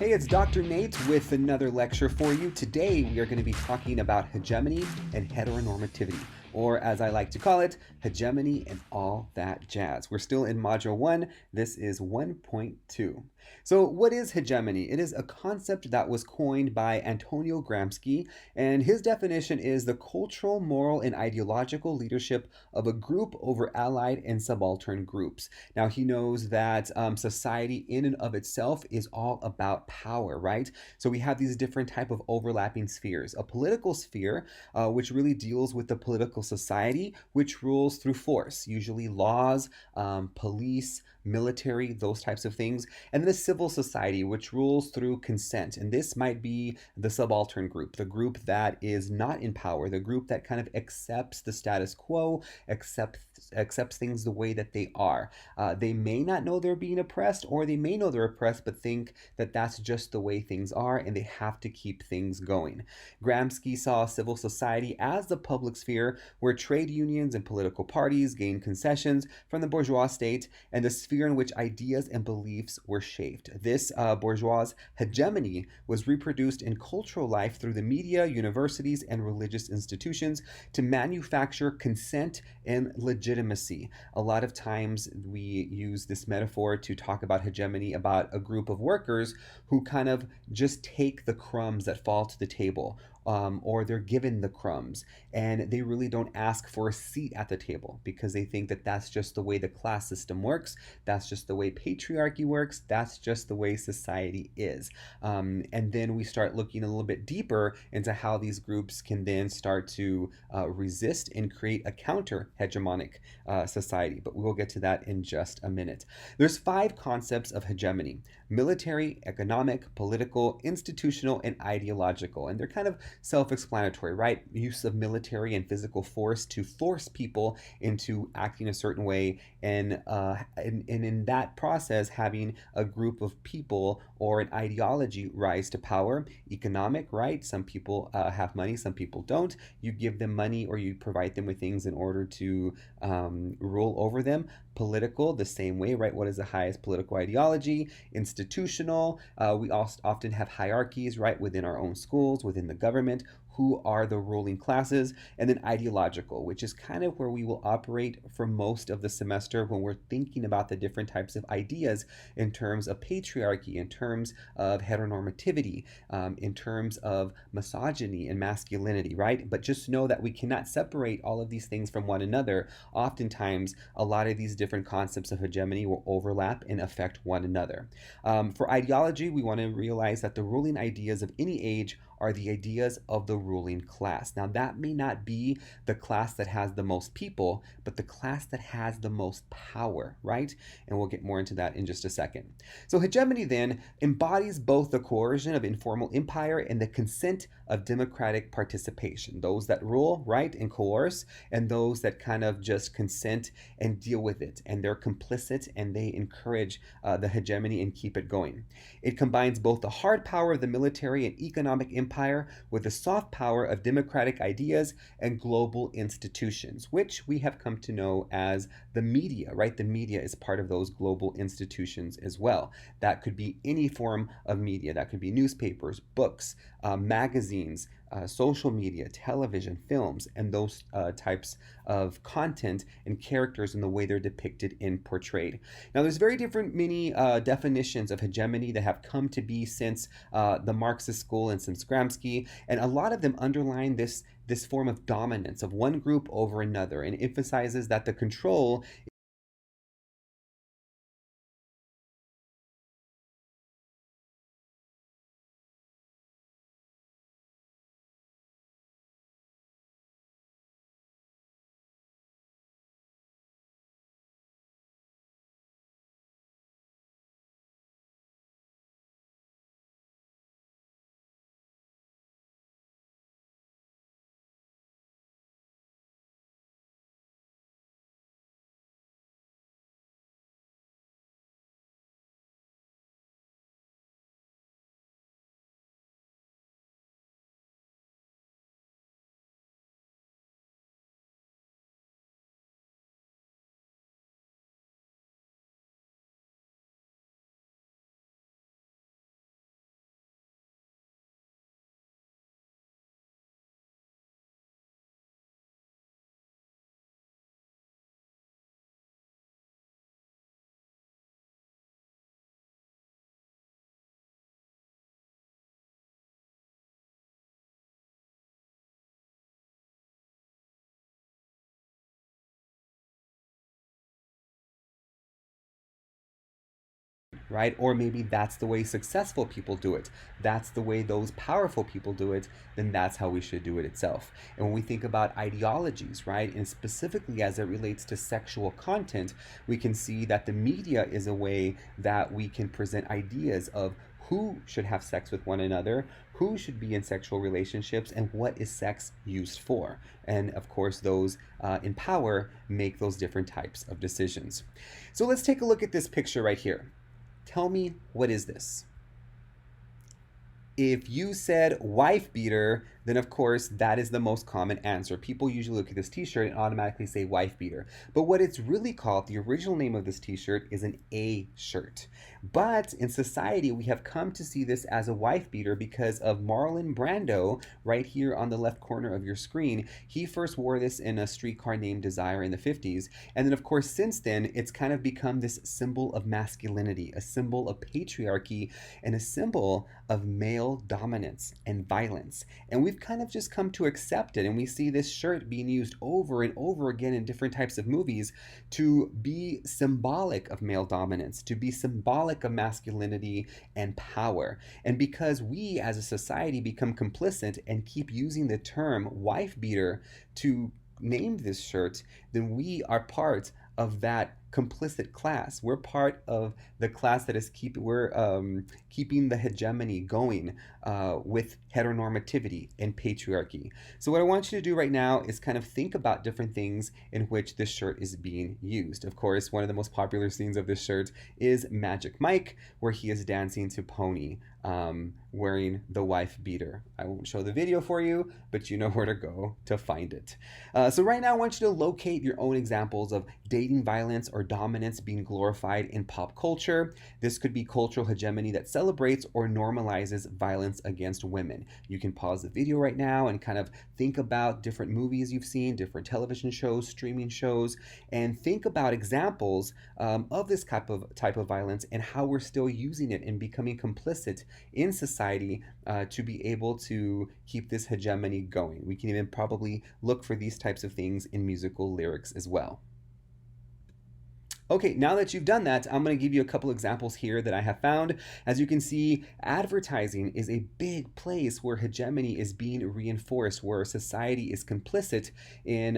Hey, it's Dr. Nate with another lecture for you. Today we are going to be talking about hegemony and heteronormativity, or as I like to call it, hegemony and all that jazz. We're still in Module 1. This is 1.2. So, what is hegemony? It is a concept that was coined by Antonio Gramsci, and his definition is the cultural, moral, and ideological leadership of a group over allied and subaltern groups. Now, he knows that society in and of itself is all about power, right? So we have these different type of overlapping spheres. A political sphere, which really deals with the political society, which rules through force, usually laws, police, military, those types of things. And the civil society, which rules through consent. And this might be the subaltern group, the group that is not in power, the group that kind of accepts the status quo, accepts things the way that they are. They may not know they're being oppressed, or they may know they're oppressed, but think that that's just the way things are and they have to keep things going. Gramsci saw civil society as the public sphere where trade unions and political parties gained concessions from the bourgeois state and the sphere in which ideas and beliefs were shaped. This bourgeois hegemony was reproduced in cultural life through the media, universities, and religious institutions to manufacture consent and legitimacy. A lot of times we use this metaphor to talk about hegemony about a group of workers who kind of just take the crumbs that fall to the table. Or they're given the crumbs and they really don't ask for a seat at the table because they think that that's just the way the class system works, that's just the way patriarchy works, that's just the way society is. And then we start looking a little bit deeper into how these groups can then start to resist and create a counter hegemonic society. But we'll get to that in just a minute. There's 5 concepts of hegemony: military, economic, political, institutional, and ideological. And they're kind of self-explanatory, right? Use of military and physical force to force people into acting a certain way, and in that process, having a group of people or an ideology rise to power. Economic, right? Some people have money, some people don't. You give them money or you provide them with things in order to rule over them. Political, the same way, right? What is the highest political ideology? Institutional, we also often have hierarchies, right, within our own schools, within the government. Who are the ruling classes? And then ideological, which is kind of where we will operate for most of the semester when we're thinking about the different types of ideas in terms of patriarchy, in terms of heteronormativity, in terms of misogyny and masculinity, right? But just know that we cannot separate all of these things from one another. Oftentimes, a lot of these different concepts of hegemony will overlap and affect one another. For ideology, we want to realize that the ruling ideas of any age are the ideas of the ruling class. Now, that may not be the class that has the most people, but the class that has the most power, right? And we'll get more into that in just a second. So, hegemony then embodies both the coercion of informal empire and the consent of democratic participation. Those that rule, right, and coerce, and those that kind of just consent and deal with it. And they're complicit and they encourage the hegemony and keep it going. It combines both the hard power of the military and economic empire with the soft power of democratic ideas and global institutions, which we have come to know as the media, right? The media is part of those global institutions as well. That could be any form of media. That could be newspapers, books, magazines, social media, television, films, and those types of content and characters and the way they're depicted and portrayed. Now, there's very different many definitions of hegemony that have come to be since the Marxist school and since Gramsci, and a lot of them underline this form of dominance of one group over another, and emphasizes that the control right? Or maybe that's the way successful people do it. That's the way those powerful people do it. Then that's how we should do it itself. And when we think about ideologies, right, and specifically as it relates to sexual content, we can see that the media is a way that we can present ideas of who should have sex with one another, who should be in sexual relationships, and what is sex used for. And of course, those in power make those different types of decisions. So let's take a look at this picture right here. Tell me, what is this? If you said wife beater, then of course that is the most common answer. People usually look at this t-shirt and automatically say wife beater. But what it's really called, the original name of this t-shirt, is an A shirt. But in society, we have come to see this as a wife beater because of Marlon Brando, right here on the left corner of your screen. He first wore this in A Streetcar Named Desire in the 50s. And then of course, since then, it's kind of become this symbol of masculinity, a symbol of patriarchy, and a symbol of male dominance and violence. And we've kind of just come to accept it. And we see this shirt being used over and over again in different types of movies to be symbolic of male dominance, to be symbolic of masculinity and power. And because we as a society become complicit and keep using the term wife beater to name this shirt, then we are part of that complicit class. We're part of the class that is keeping the hegemony going with heteronormativity and patriarchy. So what I want you to do right now is kind of think about different things in which this shirt is being used. Of course, one of the most popular scenes of this shirt is Magic Mike, where he is dancing to Pony, wearing the wife beater. I won't show the video for you, but you know where to go to find it. So right now I want you to locate your own examples of dating violence or dominance being glorified in pop culture. This could be cultural hegemony that celebrates or normalizes violence against women. You can pause the video right now and kind of think about different movies you've seen, different television shows, streaming shows, and think about examples of this type of violence and how we're still using it and becoming complicit in society to be able to keep this hegemony going. We can even probably look for these types of things in musical lyrics as well. Okay, now that you've done that, I'm going to give you a couple examples here that I have found. As you can see, advertising is a big place where hegemony is being reinforced, where society is complicit in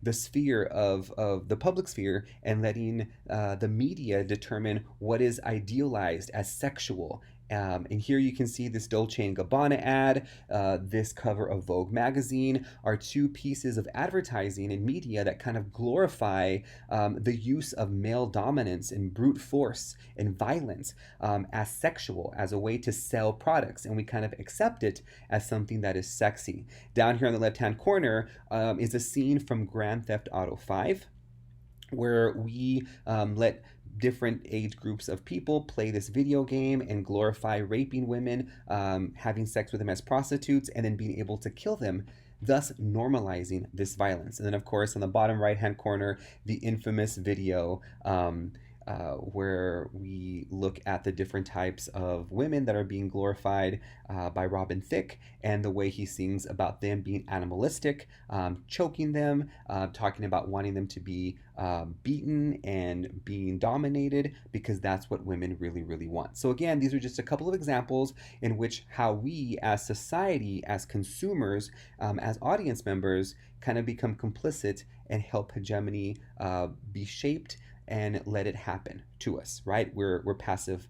the sphere of the public sphere and letting the media determine what is idealized as sexual. And here you can see this Dolce & Gabbana ad, this cover of Vogue magazine are two pieces of advertising and media that kind of glorify the use of male dominance and brute force and violence as sexual, as a way to sell products. And we kind of accept it as something that is sexy. Down here on the left-hand corner is a scene from Grand Theft Auto 5, where we let different age groups of people play this video game and glorify raping women, having sex with them as prostitutes, and then being able to kill them, thus normalizing this violence. And then, of course, on the bottom right-hand corner, the infamous video where we look at the different types of women that are being glorified by Robin Thicke, and the way he sings about them being animalistic, choking them, talking about wanting them to be beaten and being dominated, because that's what women really, really want. So again, these are just a couple of examples in which how we as society, as consumers, as audience members, kind of become complicit and help hegemony be shaped and let it happen to us, right? We're passive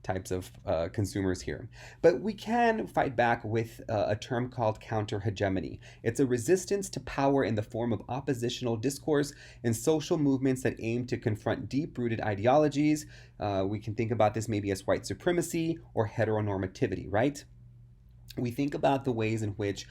types of consumers here. But we can fight back with a term called counter-hegemony. It's a resistance to power in the form of oppositional discourse and social movements that aim to confront deep-rooted ideologies. We can think about this maybe as white supremacy or heteronormativity, right? We think about the ways in which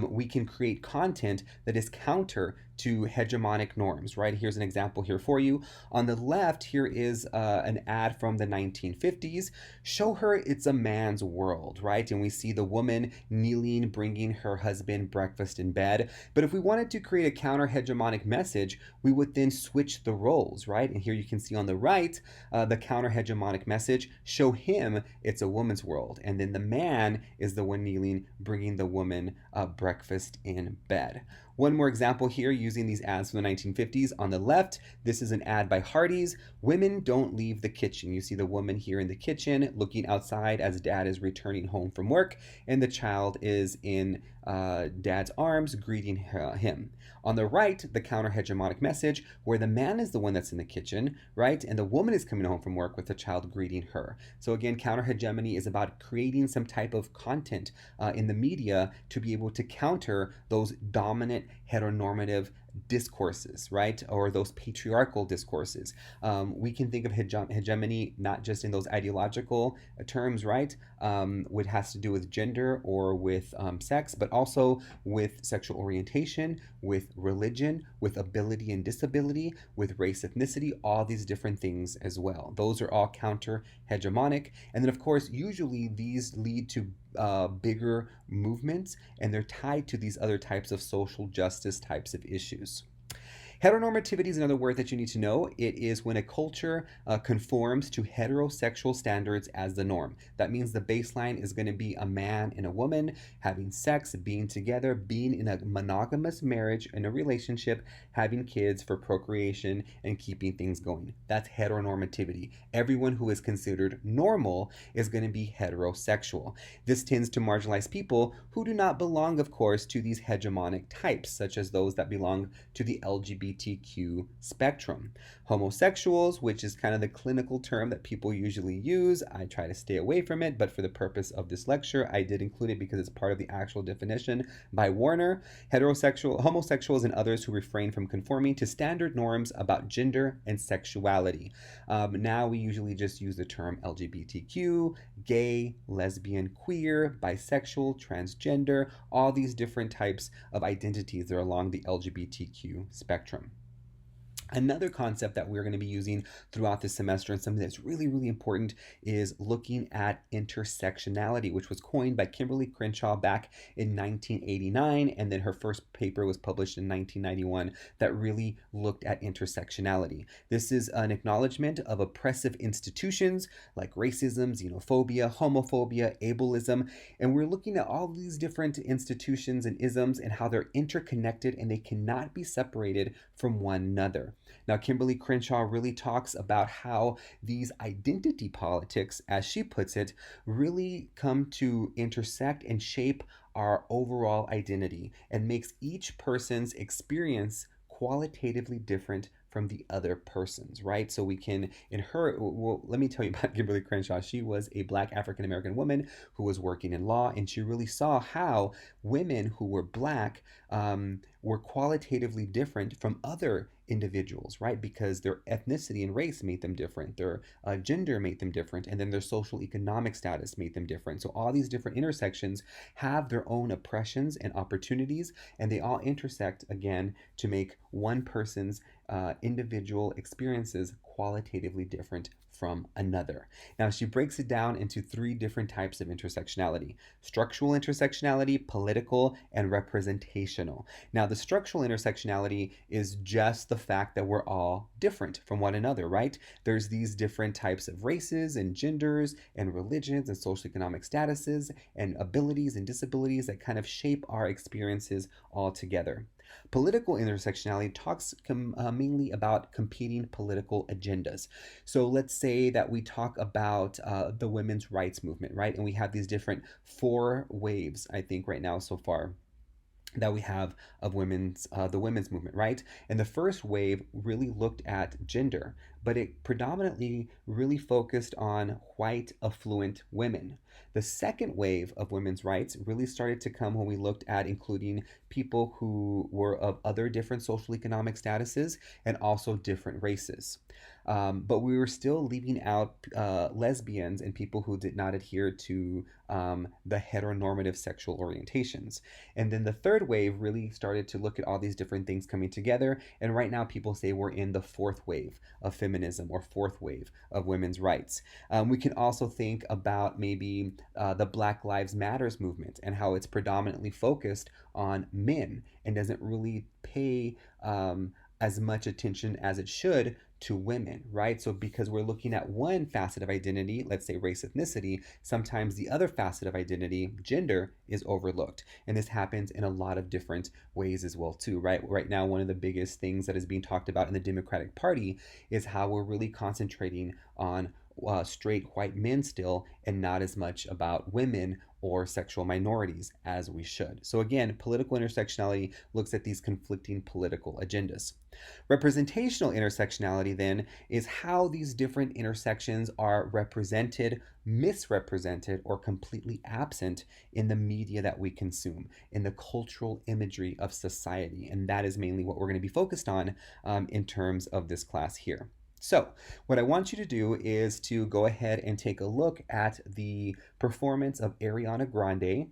we can create content that is counter to hegemonic norms, right? Here's an example here for you. On the left, here is an ad from the 1950s. Show her it's a man's world, right? And we see the woman kneeling, bringing her husband breakfast in bed. But if we wanted to create a counter-hegemonic message, we would then switch the roles, right? And here you can see on the right, the counter-hegemonic message, show him it's a woman's world. And then the man is the one kneeling, bringing the woman breakfast in bed. One more example here using these ads from the 1950s. On the left, this is an ad by Hardee's. Women don't leave the kitchen. You see the woman here in the kitchen looking outside as dad is returning home from work, and the child is in dad's arms greeting him. On the right, the counter hegemonic message where the man is the one that's in the kitchen, right? And the woman is coming home from work with the child greeting her. So again, counter hegemony is about creating some type of content in the media to be able to counter those dominant heteronormative discourses, right? Or those patriarchal discourses. We can think of hegemony not just in those ideological terms, right? What has to do with gender or with sex, but also with sexual orientation, with religion, with ability and disability, with race, ethnicity, all these different things as well. Those are all counter hegemonic. And then, of course, usually these lead to bigger movements, and they're tied to these other types of social justice types of issues. Heteronormativity is another word that you need to know. It is when a culture conforms to heterosexual standards as the norm. That means the baseline is going to be a man and a woman having sex, being together, being in a monogamous marriage, in a relationship, having kids for procreation, and keeping things going. That's heteronormativity. Everyone who is considered normal is going to be heterosexual. This tends to marginalize people who do not belong, of course, to these hegemonic types, such as those that belong to the LGBTQ spectrum. Homosexuals, which is kind of the clinical term that people usually use, I try to stay away from it, but for the purpose of this lecture, I did include it because it's part of the actual definition by Warner. Homosexuals, and others who refrain from conforming to standard norms about gender and sexuality. Now we usually just use the term LGBTQ, gay, lesbian, queer, bisexual, transgender, all these different types of identities that are along the LGBTQ spectrum. Another concept that we're going to be using throughout this semester, and something that's really, really important, is looking at intersectionality, which was coined by Kimberly Crenshaw back in 1989, and then her first paper was published in 1991 that really looked at intersectionality. This is an acknowledgement of oppressive institutions like racism, xenophobia, homophobia, ableism, and we're looking at all these different institutions and isms and how they're interconnected and they cannot be separated from one another. Now, Kimberly Crenshaw really talks about how these identity politics, as she puts it, really come to intersect and shape our overall identity and makes each person's experience qualitatively different from the other person's, right? So we can, in her, well, let me tell you about Kimberly Crenshaw. She was a Black African American woman who was working in law, and she really saw how women who were Black were qualitatively different from other individuals, right? Because their ethnicity and race made them different, their gender made them different, and then their social economic status made them different. So all these different intersections have their own oppressions and opportunities, and they all intersect again to make one person's individual experiences qualitatively different from another. Now, she breaks it down into three different types of intersectionality: structural intersectionality, political, and representational. Now, the structural intersectionality is just the fact that we're all different from one another, right? There's these different types of races and genders and religions and socioeconomic statuses and abilities and disabilities that kind of shape our experiences all together. Political intersectionality talks mainly about competing political agendas. So let's say that we talk about the women's rights movement, right? And we have these different four waves, I think, right now so far that we have of the women's movement, right? And the first wave really looked at gender, but it predominantly really focused on white affluent women. The second wave of women's rights really started to come when we looked at including people who were of other different social economic statuses and also different races. But we were still leaving out lesbians and people who did not adhere to the heteronormative sexual orientations. And then the third wave really started to look at all these different things coming together. And right now, people say we're in the fourth wave of feminism or fourth wave of women's rights. We can also think about maybe the Black Lives Matters movement and how it's predominantly focused on men and doesn't really pay as much attention as it should to women, right? So because we're looking at one facet of identity, let's say race, ethnicity, sometimes the other facet of identity, gender, is overlooked. And this happens in a lot of different ways as well too, right? Right now, one of the biggest things that is being talked about in the Democratic Party is how we're really concentrating on straight white men still, and not as much about women or sexual minorities as we should. So again, political intersectionality looks at these conflicting political agendas. Representational intersectionality then is how these different intersections are represented, misrepresented, or completely absent in the media that we consume, in the cultural imagery of society. And that is mainly what we're going to be focused on in terms of this class here. So, what I want you to do is to go ahead and take a look at the performance of Ariana Grande.